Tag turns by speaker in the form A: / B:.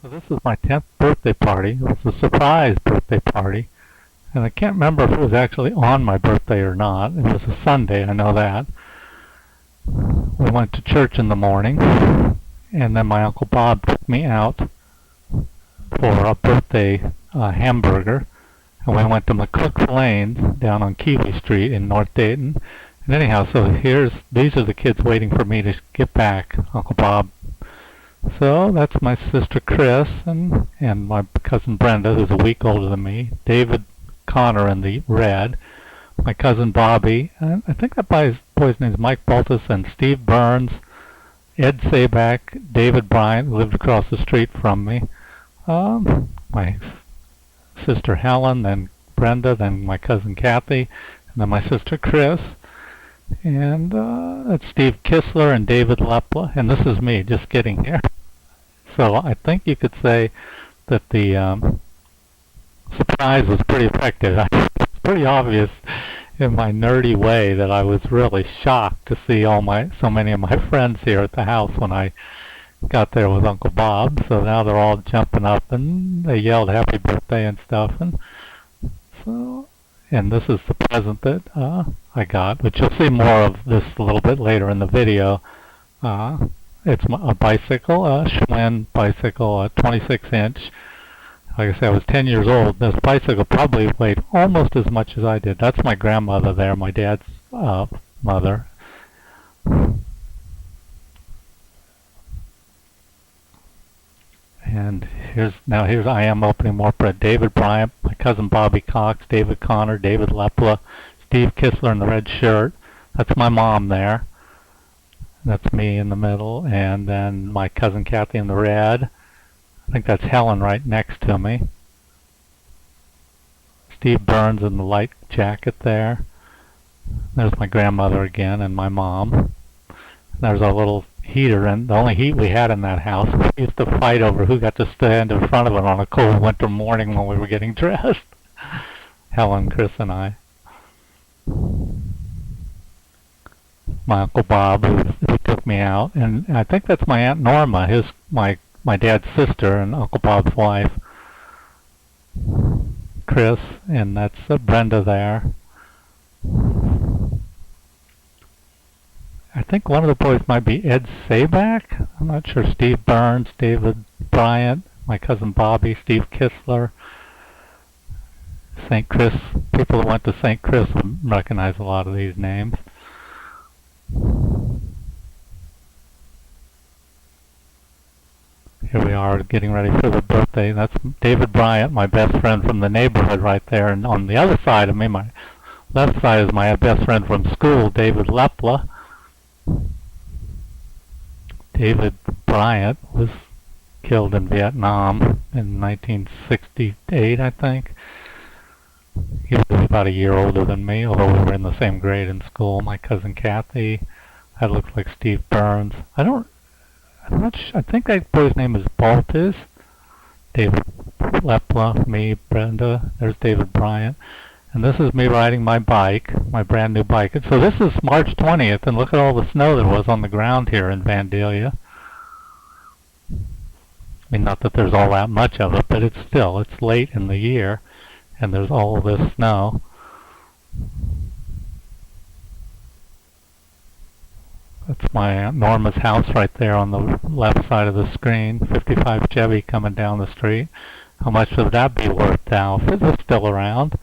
A: So this is my 10th birthday party. It was a surprise birthday party. And I can't remember if it was actually on my birthday or not. It was a Sunday, I know that. We went to church in the morning, and then my Uncle Bob took me out for a birthday hamburger. And we went to McCook's Lanes down on Kiwi Street in North Dayton. And anyhow, so these are the kids waiting for me to get back, Uncle Bob. So that's my sister Chris and my cousin Brenda, who's a week older than me. David Connor in the red. My cousin Bobby. And I think that boy's name is Mike Baltus, and Steve Burns, Ed Sabak, David Bryant, who lived across the street from me. My sister Helen, then Brenda, then my cousin Kathy, and then my sister Chris. And that's Steve Kissler and David Lepla, and this is me just getting here. So I think you could say that the surprise was pretty effective. It's pretty obvious in my nerdy way that I was really shocked to see so many of my friends here at the house when I got there with Uncle Bob. So now they're all jumping up and they yelled happy birthday and stuff. And this is the present that I got, which you'll see more of this a little bit later in the video. It's a bicycle, a Schwinn bicycle, a 26-inch. Like I said, I was 10 years old. This bicycle probably weighed almost as much as I did. That's my grandmother there, my dad's mother. And here's I am opening more bread. David Bryant, my cousin Bobby Cox, David Connor, David Lepla, Steve Kissler in the red shirt. That's my mom there. That's me in the middle, and then my cousin Kathy in the red. I think that's Helen right next to me. Steve Burns in the light jacket there. There's my grandmother again and my mom. There's our little heater, and the only heat we had in that house. We used to fight over who got to stand in front of it on a cold winter morning when we were getting dressed. Helen, Chris, and I. My Uncle Bob, who took me out, and I think that's my Aunt Norma, my dad's sister and Uncle Bob's wife. Chris, and that's Brenda there. I think one of the boys might be Ed Sabak. I'm not sure. Steve Burns, David Bryant, my cousin Bobby, Steve Kissler, St. Chris. People that went to St. Chris would recognize a lot of these names. Here we are getting ready for the birthday. That's David Bryant, my best friend from the neighborhood right there. And on the other side of me, my left side, is my best friend from school, David Lepla. David Bryant was killed in Vietnam in 1968, I think. He was about a year older than me, although we were in the same grade in school. My cousin Kathy. That looks like Steve Burns. I'm not sure. I think that boy's name is Baltus. David Lepla, me, Brenda. There's David Bryant. And this is me riding my bike, my brand new bike. And so this is March 20th, and look at all the snow there was on the ground here in Vandalia. I mean, not that there's all that much of it, but it's late in the year, and there's all this snow. That's my Aunt Norma's house right there on the left side of the screen. 55 Chevy coming down the street. How much would that be worth now if it was still around?